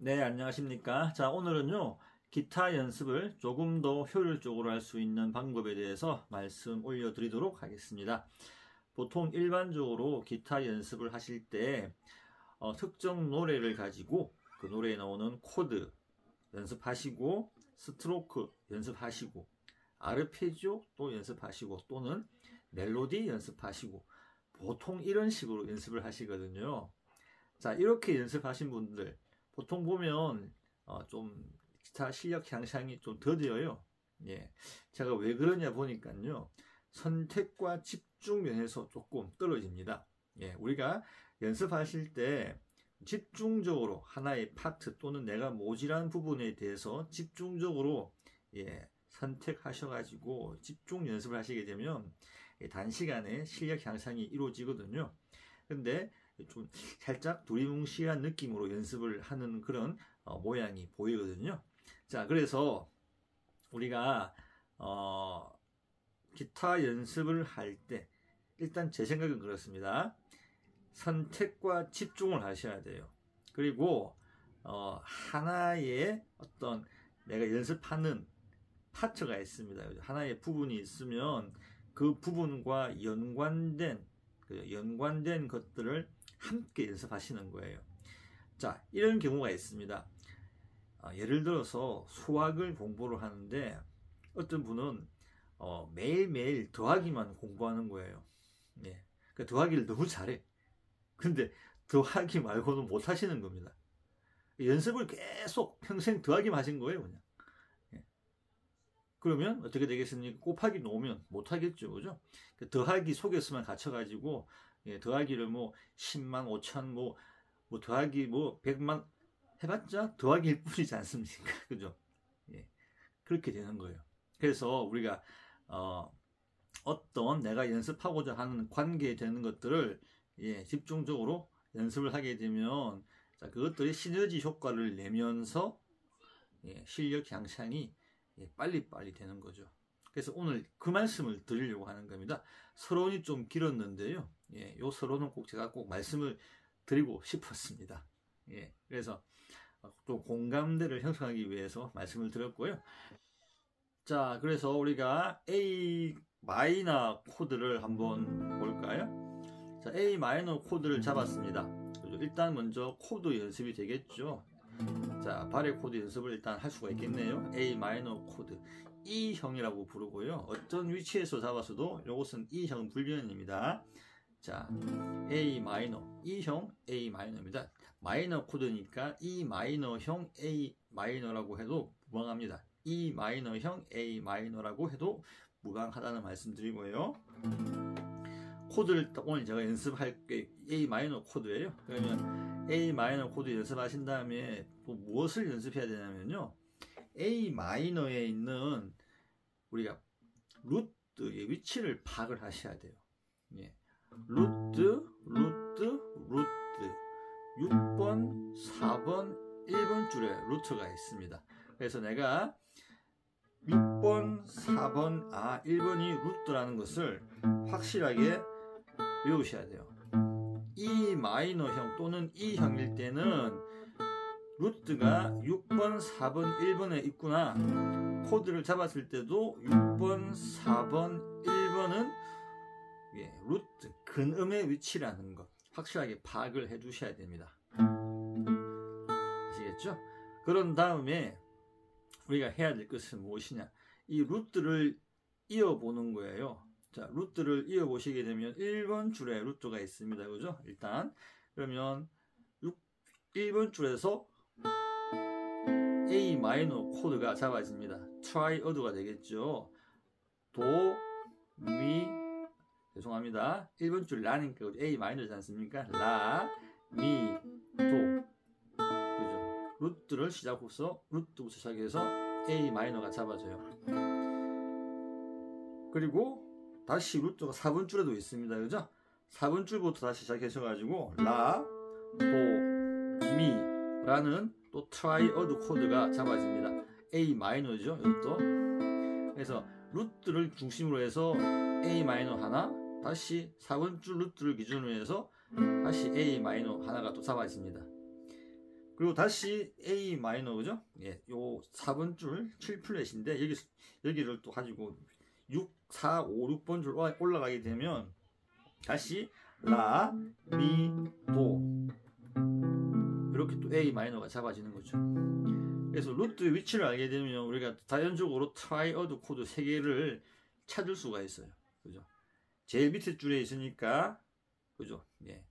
네, 안녕하십니까. 자, 오늘은요, 기타 연습을 조금 더 효율적으로 할 수 있는 방법에 대해서 말씀 올려드리도록 하겠습니다. 보통 일반적으로 기타 연습을 하실 때 특정 노래를 가지고 그 노래에 나오는 코드 연습하시고, 스트로크 연습하시고, 아르페지오 또 연습하시고, 또는 멜로디 연습하시고, 보통 이런 식으로 연습을 하시거든요. 자, 이렇게 연습하신 분들 보통 보면 좀 기타 실력 향상이 좀 더뎌요. 예, 제가 왜 그러냐 보니까요, 선택과 집중 면에서 조금 떨어집니다. 예, 우리가 연습하실 때 집중적으로 하나의 파트 또는 내가 모질한 부분에 대해서 집중적으로 선택하셔가지고 집중 연습을 하시게 되면 단시간에 실력 향상이 이루어지거든요. 근데 좀 살짝 두리뭉실한 느낌으로 연습을 하는 그런 모양이 보이거든요. 자, 그래서 우리가 기타 연습을 할 때 일단 제 생각은 그렇습니다. 선택과 집중을 하셔야 돼요. 그리고 하나의 어떤 내가 연습하는 파트가 있습니다. 하나의 부분이 있으면 그 부분과 연관된 것들을 함께 연습하시는 거예요. 자, 이런 경우가 있습니다. 예를 들어서 수학을 공부를 하는데 어떤 분은 매일매일 더하기만 공부하는 거예요. 예. 그러니까 더하기를 너무 잘해. 근데 더하기 말고는 못 하시는 겁니다. 연습을 계속 평생 더하기만 하신 거예요, 그냥. 예. 그러면 어떻게 되겠습니까? 곱하기 놓으면 못 하겠죠, 그죠? 더하기 속에서만 갇혀가지고 더하기를 10만, 5천, 더하기 100만 해봤자 더하기일 뿐이지 않습니까? 그죠? 예. 그렇게 되는 거예요. 그래서 우리가 어떤 내가 연습하고자 하는 관계에 되는 것들을 집중적으로 연습을 하게 되면 그것들이 시너지 효과를 내면서 실력 향상이 빨리빨리 되는 거죠. 그래서 오늘 그 말씀을 드리려고 하는 겁니다. 서론이 좀 길었는데요. 요 서론은 제가 꼭 말씀을 드리고 싶었습니다. 그래서 또 공감대를 형성하기 위해서 말씀을 드렸고요. 자, 그래서 우리가 A 마이너 코드를 한번 볼까요? 자, A 마이너 코드를 잡았습니다. 일단 먼저 코드 연습이 되겠죠. 자, 발의 코드 연습을 일단 할 수가 있겠네요. A 마이너 코드 E형이라고 부르고요. 어떤 위치에서 잡았어도 이것은 E형 불변입니다. 자, A 마이너, E형 A 마이너입니다. 마이너 코드니까 E 마이너형 A 마이너라고 해도 무방합니다. E 마이너형 A 마이너라고 해도 무방하다는 말씀드리고요. 코드를 오늘 제가 연습할 게 A 마이너 코드예요. 그러면 A 마이너 코드 연습하신 다음에 또 무엇을 연습해야 되냐면요, A 마이너에 있는 우리가 루트의 위치를 파악을 하셔야 돼요. 루트 6번, 4번, 1번 줄에 루트가 있습니다. 그래서 내가 6번, 4번, 1번이 루트라는 것을 확실하게 외우셔야 돼요. E 마이너형 또는 E형일 때는 루트가 6번, 4번, 1번에 있구나. 코드를 잡았을 때도 6번, 4번, 1번은 루트, 근음의 위치라는 것 확실하게 파악을 해 두셔야 됩니다. 아시겠죠? 그런 다음에 우리가 해야 될 것은 무엇이냐, 이 루트를 이어보는 거예요. 자, 루트를 이어보시게 되면 1번 줄에 루트가 있습니다. 그죠? 일단 그러면 1번 줄에서 A 마이너 코드가 잡아집니다. 트라이어드가 되겠죠. 도, 미, 죄송합니다. 1번 줄 라니까 A 마이너지 않습니까? 라, 미, 도. 그죠? 루트를 시작해서 루트부터 시작해서 A 마이너가 잡아져요. 그리고 다시 루트가 4번 줄에도 있습니다. 그죠? 4번 줄부터 다시 시작하셔가지고 라, 도, 미 라는 또 트라이어드 코드가 잡아집니다. A 마이너죠, 이것도. 그래서 루트를 중심으로 해서 A 마이너 하나, 다시 4번 줄 루트를 기준으로 해서 다시 A 마이너 하나가 또 잡아집니다. 그리고 다시 A 마이너, 그죠? 예, 요 4번 줄 7플랫인데 여기를 또 가지고 6, 4, 5, 6번 줄 올라가게 되면 다시 라, 미, 도 이렇게 또 A 마이너가 잡아지는 거죠. 그래서 루트의 위치를 알게 되면 우리가 자연적으로 트라이어드 코드 3개를 찾을 수가 있어요. 그죠? 제일 밑에 줄에 있으니까, 그죠? 예.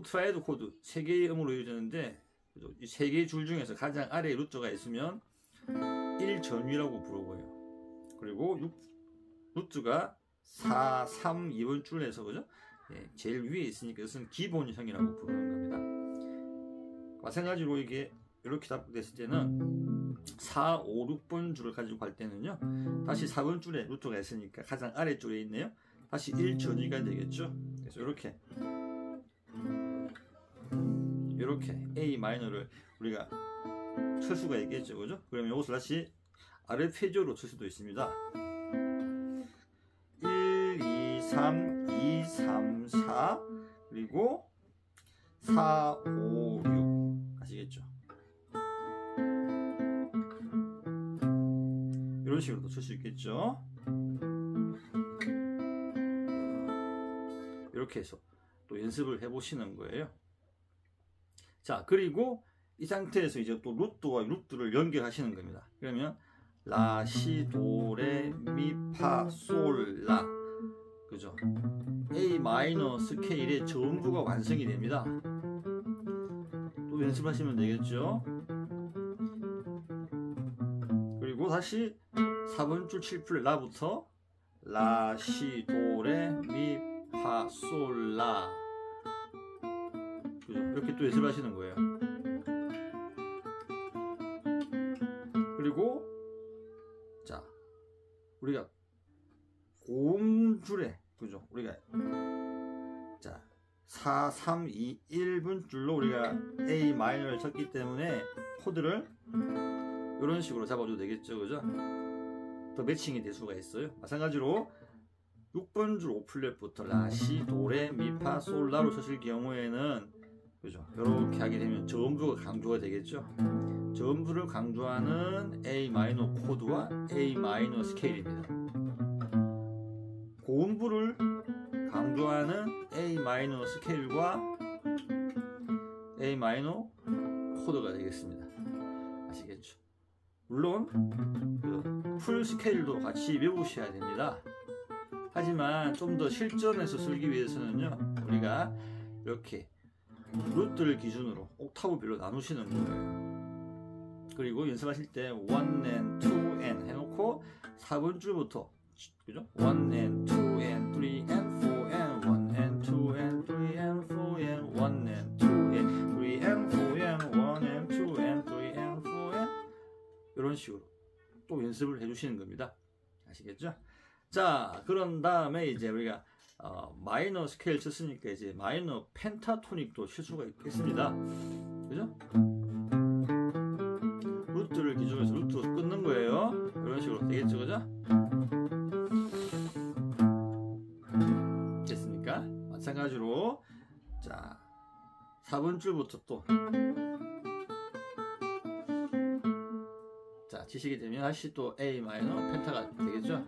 트라이어드 코드 3개의 음으로 이루어지는데, 그죠? 이 3개의 줄 중에서 가장 아래에 루트가 있으면 1전위라고 부르고요. 그리고 루트가 4, 3, 2번 줄에서, 그죠? 예, 제일 위에 있으니까 이것은 기본형이라고 부르는 겁니다. 마찬가지로 이게 이렇게 답됐을 때는 4, 5, 6번 줄을 가지고 갈 때는요, 다시 4번 줄에 루트가 있으니까 가장 아래쪽에 있네요. 다시 1전위가 되겠죠. 그래서 이렇게 A 마이너를 우리가 칠 수가 있겠죠. 그죠? 그러면 이것을 다시 아르페지오로 칠 수도 있습니다. 1, 2, 3, 2, 3, 4 그리고 4, 5, 6 아시겠죠? 이런 식으로도 칠 수 있겠죠. 이렇게 해서 또 연습을 해보시는 거예요. 자, 그리고 이 상태에서 이제 또 루트와 루트를 연결하시는 겁니다. 그러면 라, 시, 도, 레, 미, 파, 솔, 라, 그죠? A 마이너 스케일의 전부가 완성이 됩니다. 또 연습하시면 되겠죠? 그리고 다시 4번 줄 7플랫 라부터 라, 시, 도, 레, 미, 파, 솔, 라, 그죠? 이렇게 또 연습하시는 거예요. 그리고 자, 우리가 고음줄에, 그죠? 우리가 자 4, 3, 2, 1분 줄로 우리가 A 마이너를 쳤기 때문에 코드를 이런 식으로 잡아줘도 되겠죠, 그죠? 더 매칭이 될 수가 있어요. 마찬가지로 6번 줄 5플랫부터 라, 시, 도, 레, 미, 파, 솔, 라로 쳤을 경우에는, 그죠? 이렇게 하게 되면 전부가 강조가 되겠죠. 전부를 강조하는 A 마이너 코드와 A 마이너 스케일입니다. 고음부를 강조하는 A 마이너 스케일과 A 마이너 코드가 되겠습니다. 아시겠죠? 물론 풀 스케일도 같이 외우셔야 됩니다. 하지만 좀 더 실전에서 쓰기 위해서는요, 우리가 이렇게 루트를 기준으로 옥타브별로 나누시는 거예요. 그리고 연습하실 때 1and 2and 해놓고 4번 줄부터, 그죠? 1and 2and 3and 4and 1and 2and 3and 4and 1and 2and 3and 4and 1and 2and 3and 4and 이런 식으로 또 연습을 해주시는 겁니다. 아시겠죠? 자, 그런 다음에 이제 우리가 마이너 스케일 쳤으니까 이제 마이너 펜타토닉도 칠 수가 있겠습니다. 그죠? 루트를 기준으로 해서 루트로 끊는 거예요. 이런 식으로 되겠죠, 그죠? 됐습니까? 마찬가지로 자 4번 줄부터 또 자 치시게 되면 다시 또 A 마이너 펜타가 되겠죠?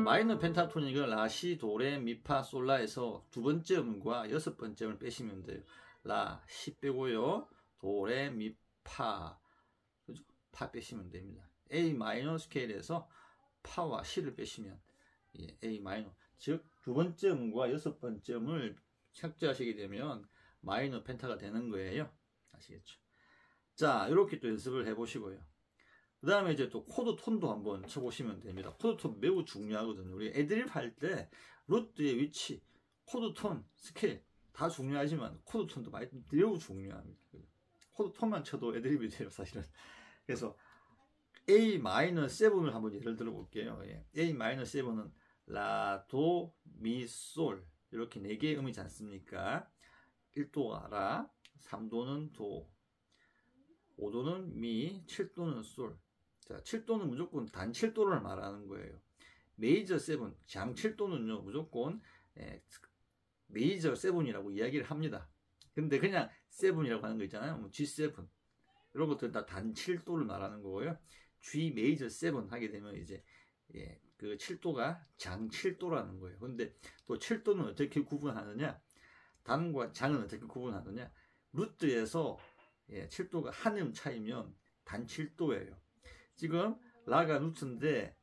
마이너 펜타토닉을 라, 시, 도, 레, 미, 파, 솔, 라에서 두 번째 음과 6번째 음을 빼시면 돼요. 라, 시 빼고요. 도, 레, 미, 파, 그죠? 파 빼시면 됩니다. A 마이너 스케일에서 파와 시를 빼시면 예, A 마이너, 즉 두 번째 음과 6번째 음을 삭제하시게 되면 마이너 펜타가 되는 거예요. 아시겠죠? 자, 이렇게 또 연습을 해보시고요. 그 다음에 이제 또 코드 톤도 한번 쳐보시면 됩니다. 코드 톤 매우 중요하거든요. 우리 애드립 할 때 루트의 위치, 코드 톤, 스케일 다 중요하지만 코드 톤도 매우 중요합니다. 코드 톤만 쳐도 애드립이 돼요, 사실은. 그래서 A 마이너 7을 한번 예를 들어 볼게요. 예. A 마이너 7은 라, 도, 미, 솔 이렇게 4개의 음이지 않습니까? 1도가 라, 3도는 도, 5도는 미, 7도는 솔. 자, 7도는 무조건 단 7도를 말하는 거예요. 메이저 7, 장 7도는요, 무조건 메이저 7이라고 이야기를 합니다. 근데 그냥 G7이라고 하는 거 있잖아요. G7 이런 것들은 다 단 7도를 말하는 거고요. G 메이저 7 하게 되면 이제 그 7도가 장 7도라는 거예요. 근데 또 7도는 어떻게 구분하느냐? 단과 장은 어떻게 구분하느냐? 루트에서 7도가 한음 차이면 단 7도예요. 지금 라가 루트인데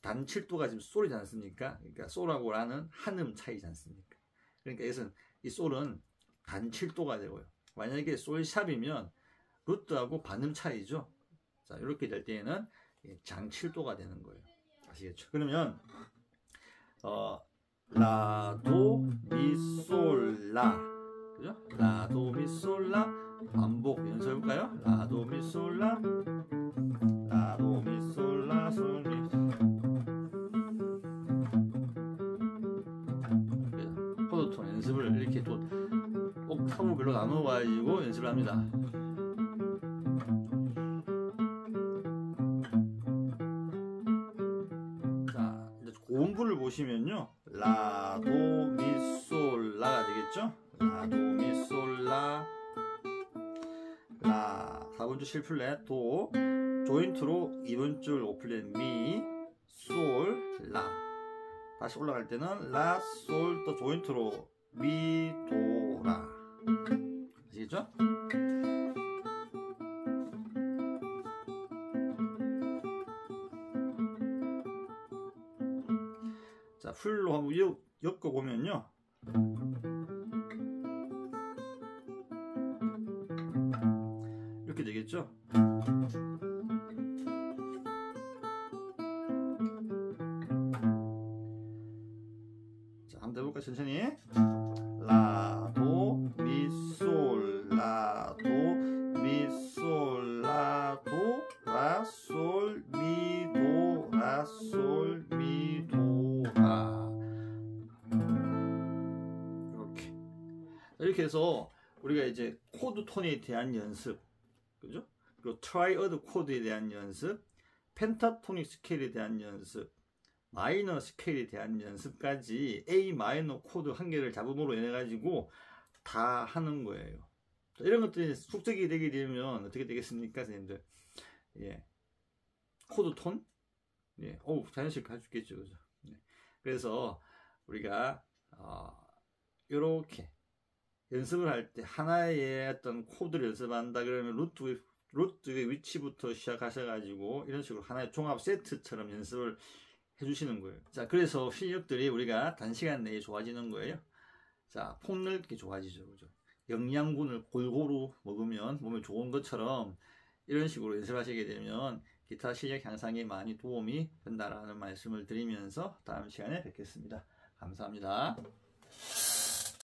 단 7도가 지금 솔이지 않습니까? 그러니까 솔하고 라는 한음 차이지 않습니까? 그러니까 이것은 이 솔은 단 7도가 되고요. 만약에 솔샵이면 루트하고 반음 차이죠. 자, 이렇게 될 때에는 장 7도가 되는 거예요. 아시겠죠? 그러면 라, 도, 미, 솔, 라. 그죠? 라, 도, 미, 솔, 라. 반복 연습해볼까요? 라, 도, 미, 솔, 라. 라, 도, 미, 솔, 라, 솔, 미. 코드톤 연습을 이렇게 또 옥타브별로 나눠가지고 연습을 합니다. 자, 이제 고음부를 보시면요. 라, 도, 미, 솔, 라가 되겠죠? 라, 도, 미, 솔, 라. 라, 4번 줄 7플랫, 도, 조인트로 2번 줄 5플랫, 미, 솔, 라. 다시 올라갈 때는 라, 솔, 또 조인트로 미, 도, 라. 아시겠죠? 자, 풀로 한번 엮어보면요. 이렇게 되겠죠? 자, 한번 해볼까요? 천천히. 라, 도, 미, 솔, 라, 도, 미, 솔, 라, 도, 라, 솔, 미, 도, 라, 솔, 미, 도, 라. 이렇게 해서 우리가 이제 코드 톤에 대한 연습, 그죠? 그리고 트라이어드 코드에 대한 연습, 펜타토닉 스케일에 대한 연습, 마이너 스케일에 대한 연습까지 A 마이너 코드 한 개를 잡음으로 인해 가지고 다 하는 거예요. 이런 것들이 숙제가 되게 되면 어떻게 되겠습니까, 선생님들? 코드 톤? 자연스럽게 할 수 있겠죠, 그죠? 그래서 우리가 이렇게 연습을 할 때 하나의 어떤 코드를 연습한다 그러면 루트의 위치부터 시작하셔가지고 이런 식으로 하나의 종합 세트처럼 연습을 해주시는 거예요. 자, 그래서 실력들이 우리가 단시간 내에 좋아지는 거예요. 자, 폭넓게 좋아지죠, 그죠? 영양분을 골고루 먹으면 몸에 좋은 것처럼 이런 식으로 연습하시게 되면 기타 실력 향상에 많이 도움이 된다라는 말씀을 드리면서 다음 시간에 뵙겠습니다. 감사합니다.